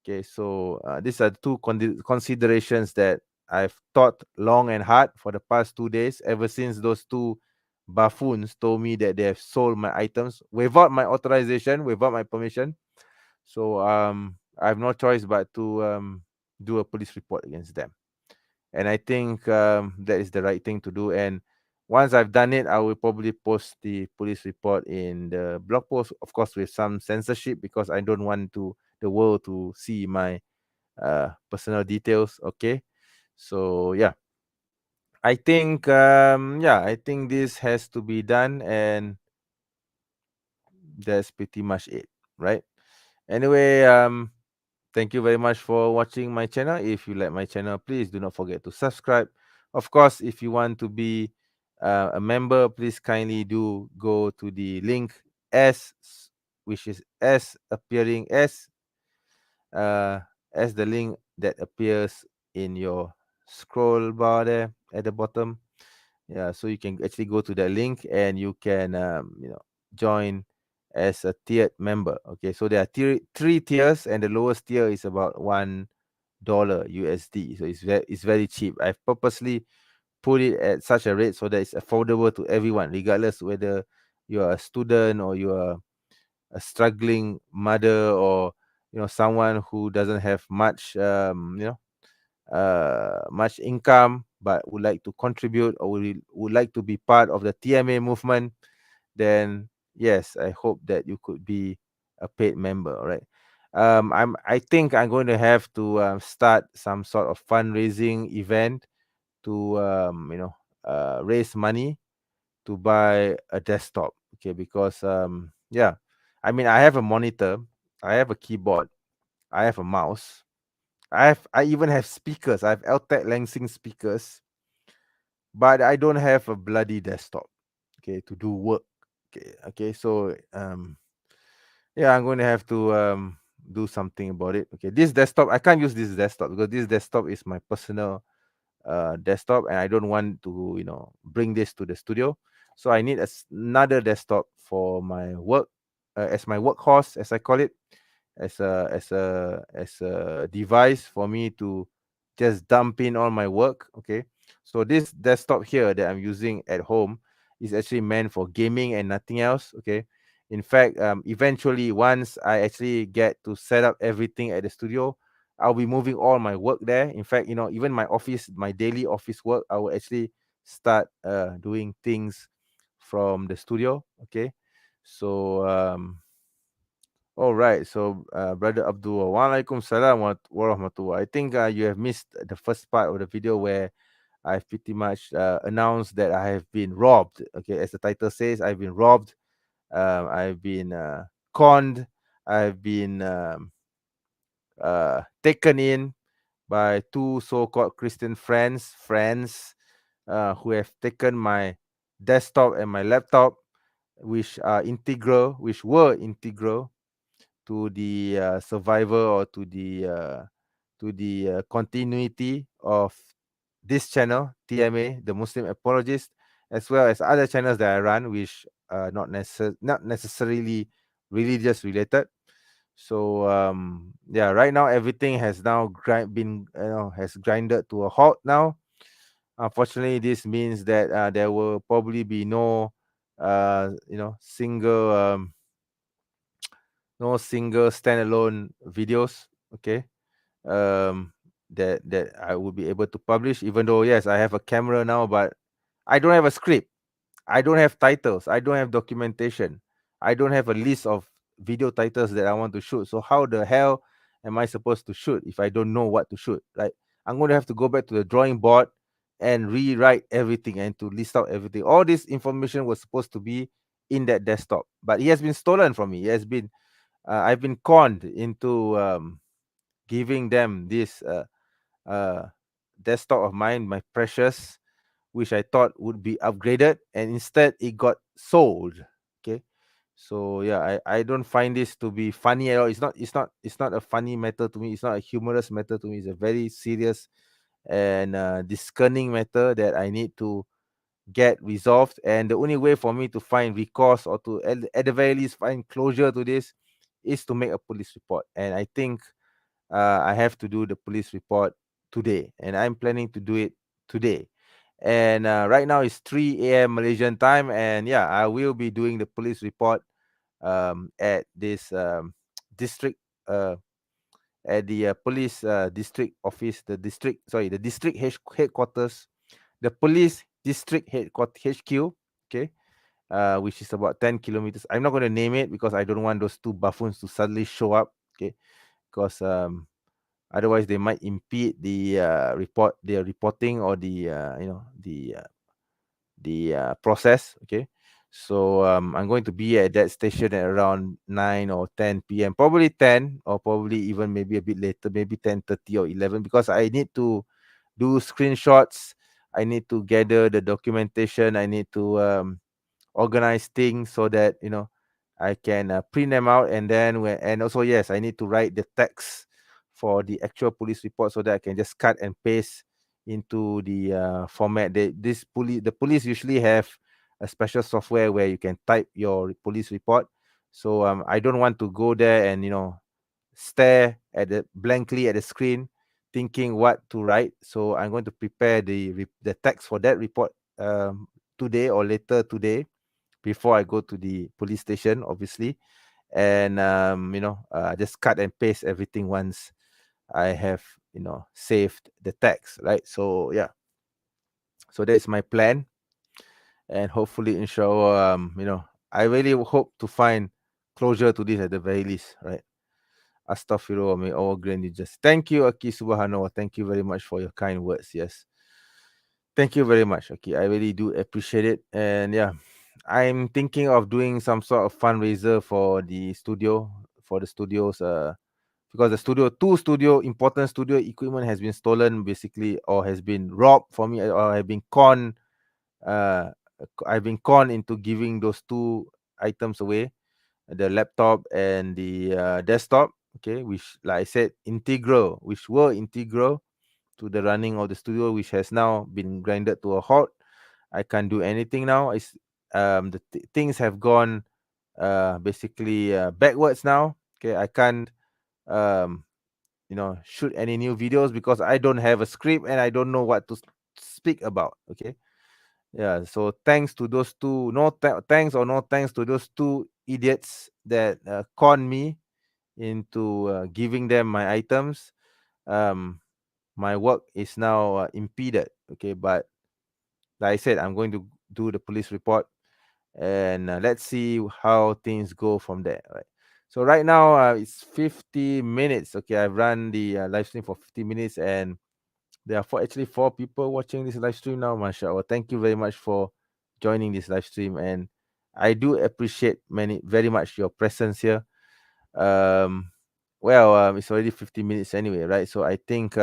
[SPEAKER 1] Okay, so these are two considerations that I've thought long and hard for the past 2 days, ever since those two buffoons told me that they have sold my items without my authorization, without my permission. So I have no choice but to do a police report against them. And I think that is the right thing to do. And once I've done it, I will probably post the police report in the blog post, of course, with some censorship, because I don't want to the world to see my personal details. Okay, so yeah, I think this has to be done, and that's pretty much it, right? Anyway, thank you very much for watching my channel. If you like my channel, please do not forget to subscribe. Of course, if you want to be a member, please kindly do go to the link as, which is as appearing uh, as the link that appears in your scroll bar there at the bottom. Yeah, so you can actually go to that link and you can join as a tiered member. Okay, so there are three tiers, and the lowest tier is about $1 USD. So it's very cheap. I've purposely put it at such a rate so that it's affordable to everyone, regardless whether you are a student or you are a struggling mother, or someone who doesn't have much much income but would like to contribute, or would like to be part of the TMA movement. Then yes, I hope that you could be a paid member. All right. I think I'm going to have to start some sort of fundraising event to raise money to buy a desktop. Okay, because yeah, I mean, I have a monitor, I have a keyboard, I have a mouse, I even have speakers. I have LTEC Lansing speakers, but I don't have a bloody desktop. Okay, to do work. Okay. So yeah, I'm going to have to do something about it. Okay, this desktop, I can't use this desktop because this desktop is my personal desktop, and I don't want to bring this to the studio. So I need another desktop for my work, as my workhorse, as I call it, as a device for me to just dump in all my work. Okay, so this desktop here that I'm using at home is actually meant for gaming and nothing else. Okay, in fact, eventually, once I actually get to set up everything at the studio, I'll be moving all my work there. In fact, even my office, my daily office work, I will actually start doing things from the studio. Okay, so all right. So, Brother Abdul, wa alaikum salam wa rahmatullah. I think you have missed the first part of the video where I've pretty much announced that I have been robbed. Okay, as the title says, I've been robbed. I've been conned. I've been taken in by two so-called Christian friends who have taken my desktop and my laptop, which were integral to the survival, or to the continuity of this channel, TMA, the Muslim Apologist, as well as other channels that I run, which are not necessarily religious related. So yeah, right now everything has now has grinded to a halt now. Unfortunately, this means that there will probably be no single standalone videos. Okay, that I would be able to publish, even though yes, I have a camera now, but I don't have a script. I don't have titles. I don't have documentation. I don't have a list of video titles that I want to shoot. So how the hell am I supposed to shoot if I don't know what to shoot? Right? I'm going to have to go back to the drawing board and rewrite everything and to list out everything. All this information was supposed to be in that desktop, but it has been stolen from me. I've been conned into giving them this uh, desktop of mine, my precious, which I thought would be upgraded, and instead it got sold. Okay, So yeah, I don't find this to be funny at all. It's not a funny matter to me. It's not a humorous matter to me. It's a very serious and discerning matter that I need to get resolved. And the only way for me to find recourse or to at the very least find closure to this is to make a police report. And I think I have to do the police report today, and I'm planning to do it today. And right now it's 3 a.m. Malaysian time, and yeah, I will be doing the police report at this district uh, at the police district office, the district headquarters, the police district headquarters HQ. Okay, which is about 10 kilometers. I'm not going to name it because I don't want those two buffoons to suddenly show up. Okay, because otherwise they might impede the reporting or the process. Okay, so I'm going to be at that station at around 9 or 10 p.m, probably 10, or probably even maybe a bit later, maybe 10:30 or 11, because I need to do screenshots. I need to gather the documentation. I need to organize things so that I can print them out, and then and also, yes, I need to write the text for the actual police report so that I can just cut and paste into the format. The police usually have a special software where you can type your police report. So I don't want to go there and stare at the blankly at the screen thinking what to write. So I'm going to prepare the text for that report today or later today, before I go to the police station, obviously. And just cut and paste everything once I have saved the text, right? So yeah, so that is my plan. And hopefully, inshallah, I really hope to find closure to this at the very least, right? Astaghfirullah, may our grant you just. Thank you, Aki Subhanahu. Thank you very much for your kind words. Yes. Thank you very much, Aki. I really do appreciate it. And yeah, I'm thinking of doing some sort of fundraiser for the studio, for the studios, because the important studio equipment has been stolen, basically, or has been robbed for me, or have been conned. Uh, I've been conned into giving those two items away, the laptop and the desktop. Okay, which, like I said, which were integral to the running of the studio, which has now been grinded to a halt. I can't do anything now. Things have gone basically backwards now. Okay, I can't um, shoot any new videos because I don't have a script and I don't know what to speak about. Okay, yeah. So thanks to those two, no thanks to those two idiots that con me into giving them my items. Um, my work is now impeded. Okay, but like I said, I'm going to do the police report, and let's see how things go from there. Right. So right now it's 50 minutes. Okay, I've run the live stream for 50 minutes, and there are actually four people watching this live stream now. Mashallah, thank you very much for joining this live stream, and I do appreciate very much your presence here. Um, it's already 50 minutes anyway, right? So I think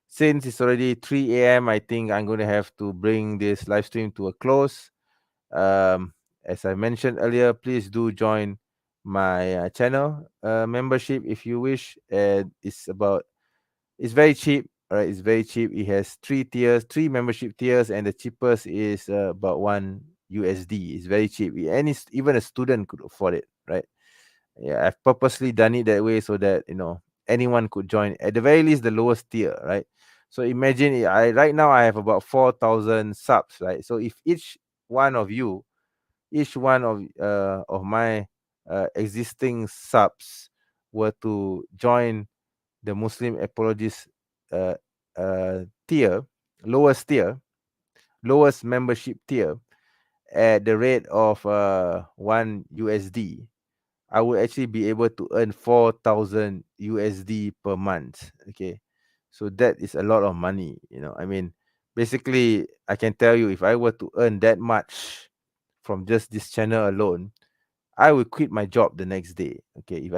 [SPEAKER 1] since it's already 3 a.m., I think I'm going to have to bring this live stream to a close. As I mentioned earlier, please do join my channel membership if you wish. It's very cheap. All right, it's very cheap. It has three membership tiers, and the cheapest is about $1. It's very cheap, and even a student could afford it, right? Yeah, I've purposely done it that way so that anyone could join. At the very least, the lowest tier, right? So imagine right now I have about 4,000 subs, right? So if each one of my existing subs were to join the Muslim Apologist uh, tier, lowest tier, lowest membership tier, at the rate of $1, I would actually be able to earn 4,000 USD per month. Okay, so that is a lot of money. I mean, basically, I can tell you, if I were to earn that much from just this channel alone, I will quit my job the next day. Okay, if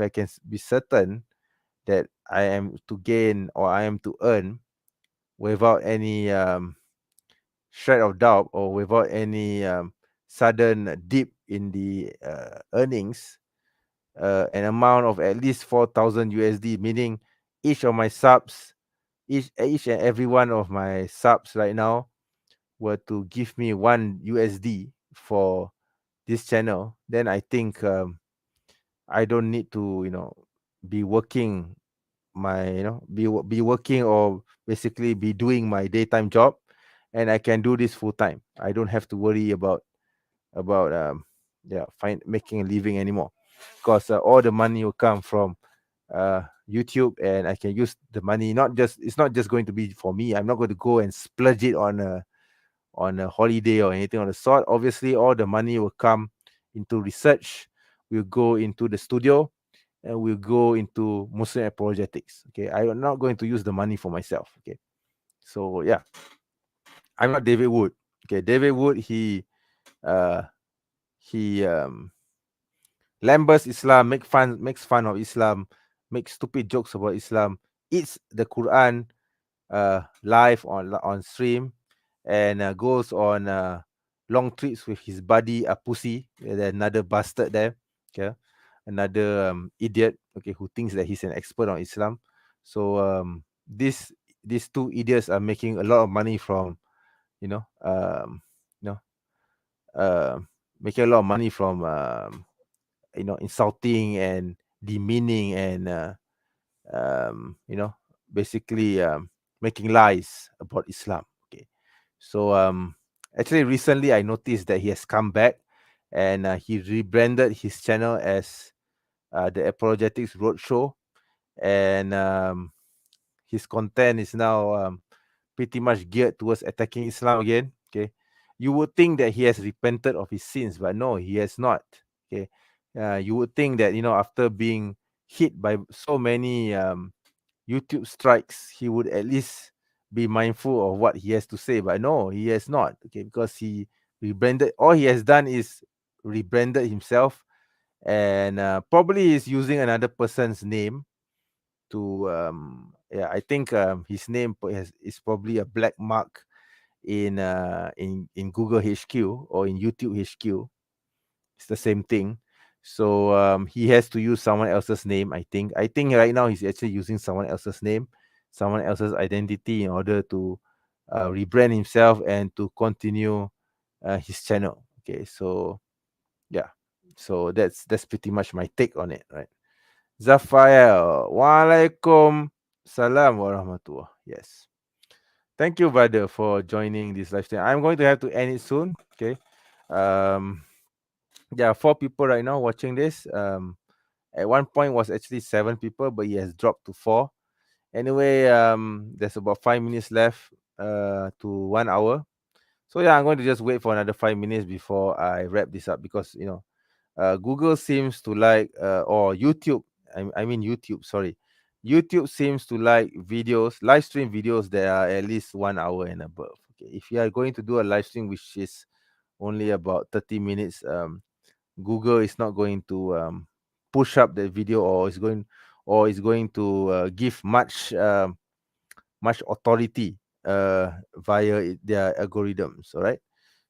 [SPEAKER 1] I can be certain that I am to gain or I am to earn without any shred of doubt, or without any sudden dip in the earnings, an amount of at least 4,000 USD, meaning each of my subs, each and every one of my subs right now were to give me 1 USD for this channel, then I think I don't need to, be working be working, or basically be doing my daytime job, and I can do this full time. I don't have to worry about making a living anymore, because all the money will come from YouTube, and I can use the money. It's not just going to be for me. I'm not going to go and splurge it on a holiday or anything of the sort. Obviously, all the money will come into research, will go into the studio, and will go into Muslim apologetics. Okay, I'm not going to use the money for myself. Okay, so yeah, I'm not David Wood. Okay, David Wood, uh he lambers Islam, makes fun of Islam, makes stupid jokes about Islam, eats the Quran live on stream, and goes on long trips with his buddy Pussy, another bastard there. Okay, another idiot. Okay, who thinks that he's an expert on Islam. So these two idiots are making a lot of money from you know um, you know uh, making a lot of money from insulting and demeaning and basically making lies about Islam. Okay, so actually recently I noticed that he has come back, and he rebranded his channel as the Apologetics Roadshow, and his content is now pretty much geared towards attacking Islam again. Okay, you would think that he has repented of his sins, but no, he has not. Okay, you would think that after being hit by so many YouTube strikes, he would at least be mindful of what he has to say, but no, he has not. Okay, because he rebranded. All he has done is rebranded himself, and probably is using another person's name to I think his name is probably a black mark in Google HQ or in YouTube HQ. It's the same thing. So he has to use someone else's name. I think right now he's actually using someone else's name, someone else's identity, in order to rebrand himself and to continue his channel. Okay, so yeah, so that's pretty much my take on it, right? Zafael, Walaikum Salam Warahmatullah. Yes. Thank you, brother, for joining this live stream. I'm going to have to end it soon. Okay. Um, there are 4 people right now watching this. At one point was actually 7 people, but he has dropped to 4. Anyway, there's about 5 minutes left to 1 hour. So yeah, I'm going to just wait for another 5 minutes before I wrap this up, because Google seems to like, or YouTube, I mean YouTube, sorry. YouTube seems to like live stream videos that are at least 1 hour and above. Okay, if you are going to do a live stream which is only about 30 minutes, Google is not going to push up the video, or is going to give much authority via their algorithms. All right,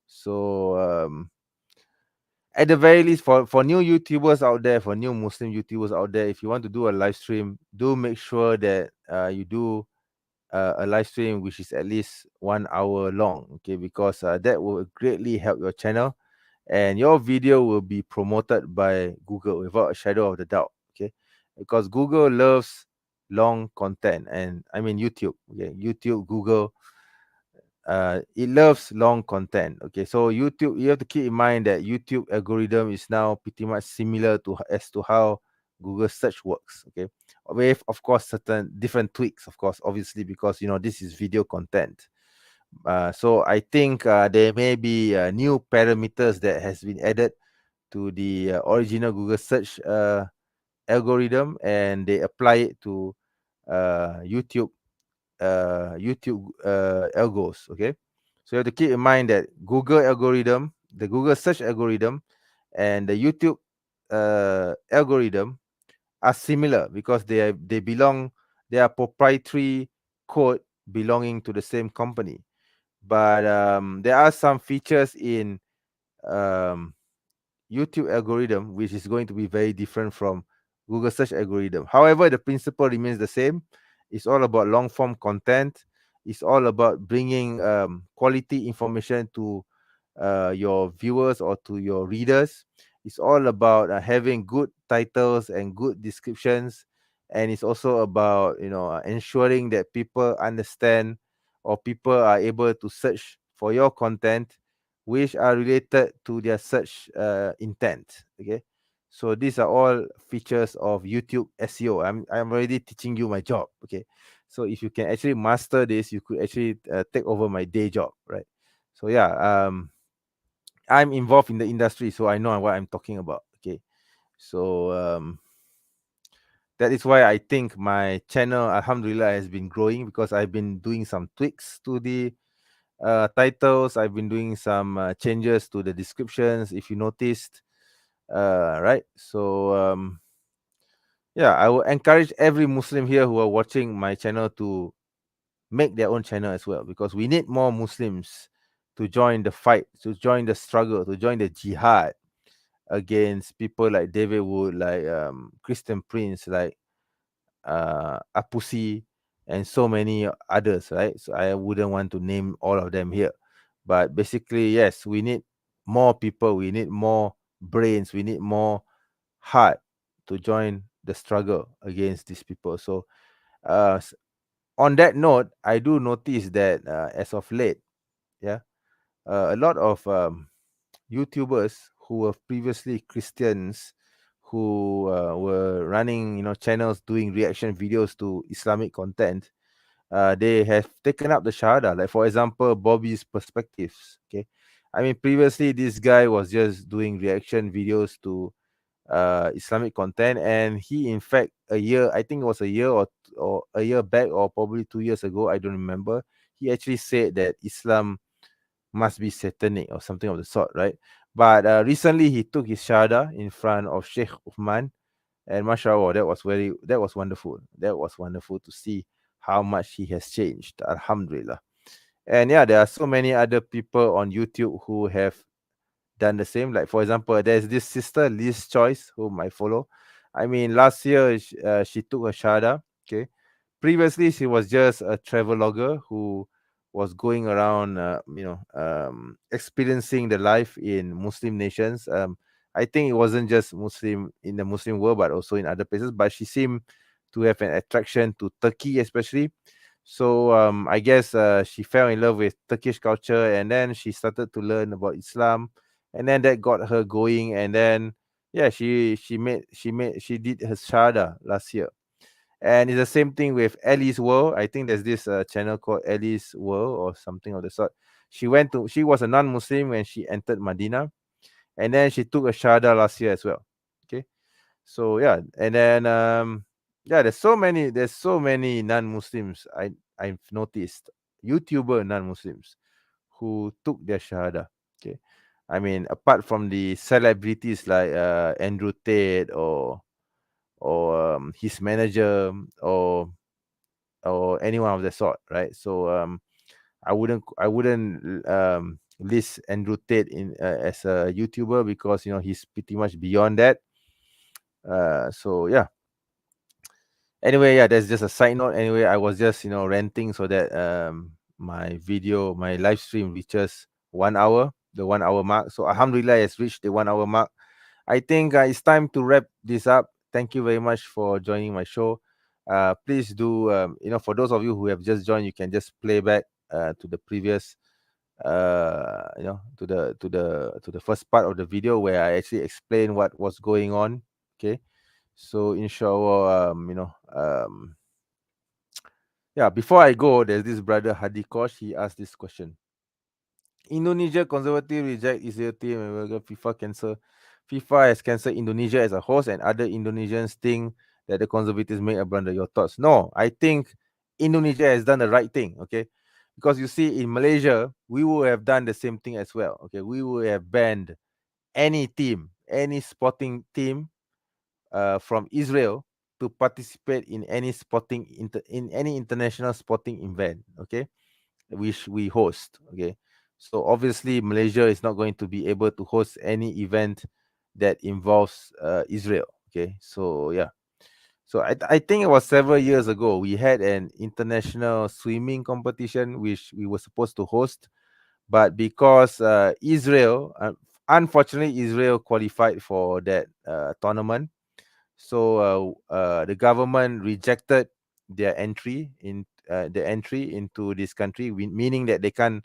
[SPEAKER 1] so at the very least, for new YouTubers out there, for new Muslim YouTubers out there, if you want to do a live stream, do make sure that you do a live stream which is at least 1 hour long. Okay, because that will greatly help your channel, and your video will be promoted by Google without a shadow of the doubt. Okay, because Google loves long content, and I mean YouTube. Okay, YouTube, Google, it loves long content. Okay, so YouTube, you have to keep in mind that YouTube algorithm is now pretty much similar to how Google search works. Okay, with of course certain different tweaks, of course, obviously, because this is video content. So I think there may be new parameters that has been added to the original Google search algorithm, and they apply it to YouTube algos. Okay, so you have to keep in mind that the Google search algorithm, and the YouTube algorithm are similar, because they are proprietary code belonging to the same company. But there are some features in um, YouTube algorithm, which is going to be very different from Google search algorithm. However, the principle remains the same. It's all about long form content. It's all about bringing quality information to your viewers or to your readers. It's all about having good titles and good descriptions, and it's also about ensuring that people understand or people are able to search for your content which are related to their search intent. Okay, so these are all features of YouTube SEO. I'm already teaching you my job. Okay, so if you can actually master this, you could actually take over my day job, right? So yeah, I'm involved in the industry, so I know what I'm talking about. Okay, so that is why I think my channel, Alhamdulillah, has been growing because I've been doing some tweaks to the titles. I've been doing some changes to the descriptions, if you noticed, right? So yeah, I will encourage every Muslim here who are watching my channel to make their own channel as well, because we need more Muslims to join the fight, to join the struggle, to join the jihad against people like David Wood, like Christian Prince, like Apusi, and so many others, right? So I wouldn't want to name all of them here. But basically, yes, we need more people, we need more brains, we need more heart to join the struggle against these people. So, on that note, I do notice that as of late, yeah, a lot of YouTubers who were previously Christians, who were running, channels doing reaction videos to Islamic content, they have taken up the Shahada. Like for example, Bobby's Perspectives. Okay, I mean previously this guy was just doing reaction videos to Islamic content, and he in fact a year, I think it was a year or a year back, or probably 2 years ago, I don't remember. He actually said that Islam must be satanic or something of the sort, right? But recently he took his shahada in front of Sheikh Uthman, and mashallah, that was wonderful. That was wonderful to see how much he has changed. Alhamdulillah. And yeah, there are so many other people on YouTube who have done the same. Like for example, there's this sister Liz Choice whom I follow. I mean, last year she took her shahada. Okay, previously she was just a travelogue who was going around experiencing the life in Muslim nations. I think it wasn't just Muslim in the Muslim world but also in other places, but she seemed to have an attraction to Turkey especially. So I guess she fell in love with Turkish culture, and then she started to learn about Islam, and then that got her going. And then yeah, she did her shahada last year. And it's the same thing with Ellie's World. I think there's this channel called Ellie's World or something of the sort. She was a non-Muslim when she entered Medina, and then she took a shahada last year as well. Okay, so yeah, and then yeah, there's so many non-Muslims I've noticed, YouTuber non-Muslims who took their shahada. Okay, I mean apart from the celebrities like Andrew Tate or his manager or anyone of the sort, right? So I wouldn't list Andrew Tate in as a YouTuber, because he's pretty much beyond that. So yeah. Anyway, yeah, that's just a side note. Anyway, I was just ranting so that my live stream reaches 1 hour, the 1 hour mark. So Alhamdulillah, has reached the 1 hour mark. I think it's time to wrap this up. Thank you very much for joining my show. Please do, for those of you who have just joined, you can just play back to the previous, to the first part of the video where I actually explain what was going on. Okay, so inshallah, yeah. Before I go, there's this brother Hadi Kosh. He asked this question: Indonesia conservative reject Israel team and FIFA cancel. FIFA has cancelled Indonesia as a host, and other Indonesians think that the conservatives made a blunder. Your thoughts? No, I think Indonesia has done the right thing. Okay, because you see, in Malaysia, we would have done the same thing as well. Okay, we would have banned any team, any sporting team from Israel to participate in any in any international sporting event. Okay, which we host. Okay, So obviously, Malaysia is not going to be able to host any event that involves Israel. Okay, so yeah. So I think it was several years ago we had an international swimming competition which we were supposed to host, but because Israel, unfortunately, Israel qualified for that tournament, so the government rejected their entry into this country, meaning that they can't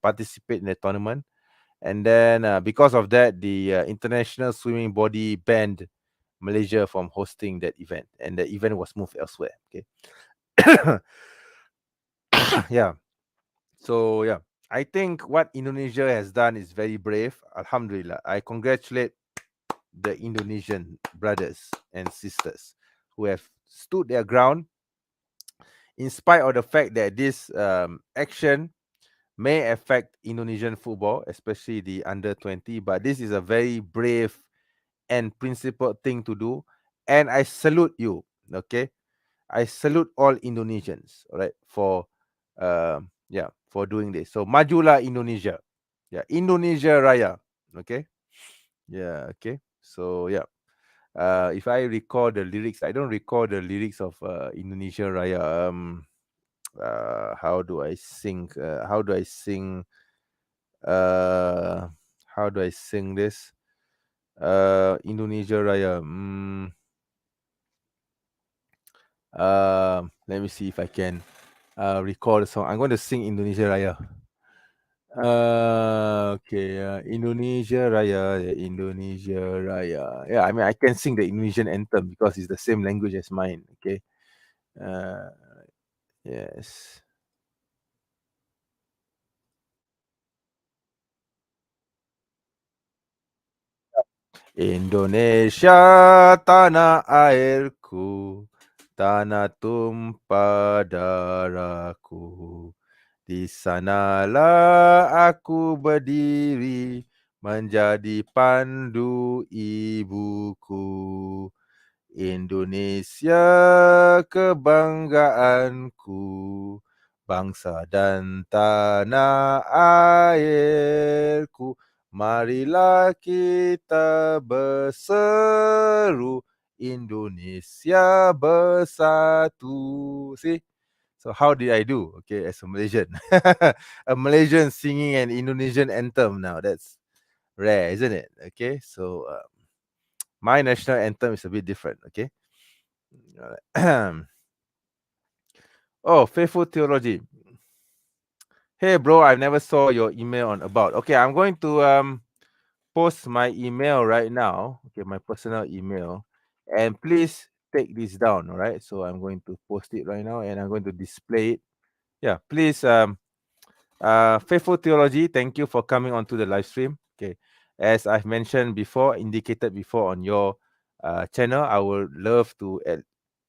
[SPEAKER 1] participate in the tournament. And then because of that, the international swimming body banned Malaysia from hosting that event, and the event was moved elsewhere. Okay. Yeah. So yeah, I think what Indonesia has done is very brave. Alhamdulillah. I congratulate the Indonesian brothers and sisters who have stood their ground in spite of the fact that this action may affect Indonesian football, especially the under 20. But this is a very brave and principled thing to do. And I salute you. Okay. I salute all Indonesians, all right, for for doing this. So Majulah Indonesia. Yeah, Indonesia Raya. Okay. Yeah, okay. So yeah. If I recall the lyrics, I don't recall the lyrics of Indonesia Raya. How do I sing? Uh, how do I sing this? Indonesia Raya. Let me see if I can recall the song. I'm going to sing Indonesia Raya. Okay. Indonesia Raya. Yeah, Indonesia Raya. Yeah, I mean, I can sing the Indonesian anthem because it's the same language as mine. Okay. Uh, yes. Indonesia tanah airku, tanah tumpah darahku. Di sanalah aku berdiri menjadi pandu ibuku. Indonesia kebanggaanku, bangsa dan tanah airku. Marilah kita berseru, Indonesia bersatu. See? So how did I do? Okay, as a Malaysian, a Malaysian singing an Indonesian anthem. Now that's rare, isn't it? Okay, so my national anthem is a bit different. Okay. Alright. Oh, faithful theology. Hey, bro, I never saw your email on about. Okay, I'm going to post my email right now. Okay, my personal email, and please take this down. All right, so I'm going to post it right now, and I'm going to display it. Yeah, please faithful theology, thank you for coming onto the live stream. Okay, as I've mentioned before, indicated before on your channel, I would love to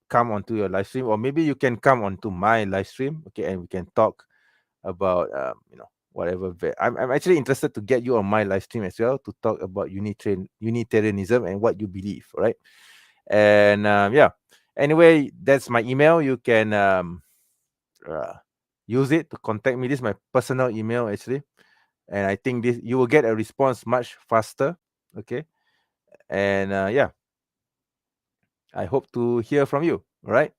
[SPEAKER 1] come onto your live stream, or maybe you can come onto my live stream. Okay, and we can talk about whatever. I'm actually interested to get you on my live stream as well to talk about Unitarianism and what you believe. All right, and yeah. Anyway, that's my email. You can use it to contact me. This is my personal email actually, and I think this you will get a response much faster. Okay, and yeah, I hope to hear from you. All right.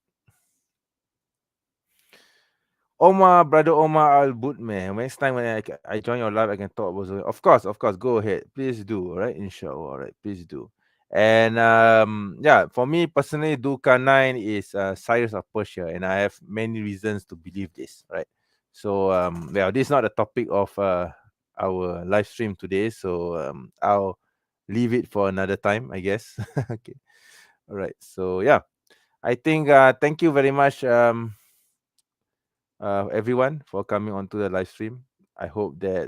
[SPEAKER 1] Omar, brother Omar Al Budme. Next time when I join your live, I can talk about something. Of course, go ahead. Please do. All right, inshallah. All right, please do. And yeah, for me personally, Dulkarnain is Cyrus of Persia, and I have many reasons to believe this. Right. So well, this is not the topic of our live stream today, so I'll leave it for another time, I guess. Okay. All right. So yeah, I think thank you very much. Everyone for coming onto the live stream. I hope that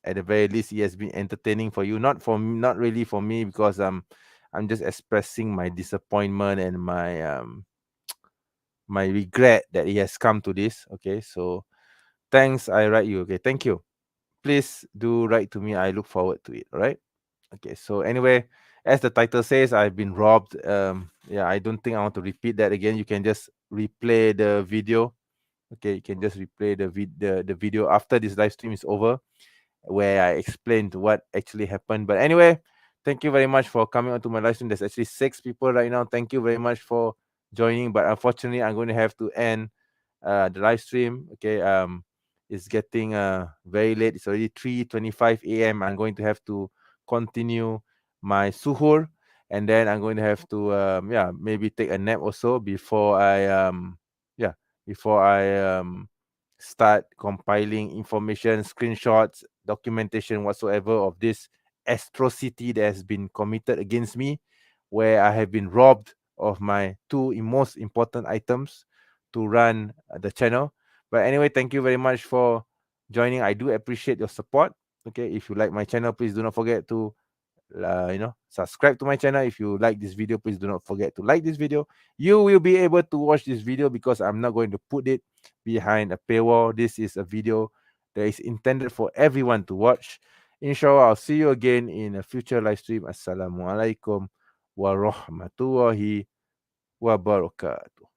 [SPEAKER 1] at the very least it has been entertaining for you. Not really for me because I'm just expressing my disappointment and my regret that it has come to this. Okay, so thanks. I write you. Okay, thank you. Please do write to me. I look forward to it. All right. Okay. So anyway, as the title says, I've been robbed. Yeah, I don't think I want to repeat that again. You can just replay the video Okay, you can just replay the video after this live stream is over, where I explained what actually happened. But anyway, thank you very much for coming onto my live stream. There's actually 6 people right now. Thank you very much for joining. But unfortunately, I'm going to have to end the live stream. Okay, it's getting very late. It's already 3:25 a.m. I'm going to have to continue my suhoor, and then I'm going to have to maybe take a nap also before I start compiling information, screenshots, documentation whatsoever of this atrocity that has been committed against me, where I have been robbed of my two most important items to run the channel. But anyway, thank you very much for joining. I do appreciate your support. Okay, if you like my channel, please do not forget to subscribe to my channel. If you like this video, please do not forget to like this video. You will be able to watch this video because I'm not going to put it behind a paywall. This is a video that is intended for everyone to watch. Inshallah, I'll see you again in a future live stream. Assalamualaikum warahmatullahi wabarakatuh.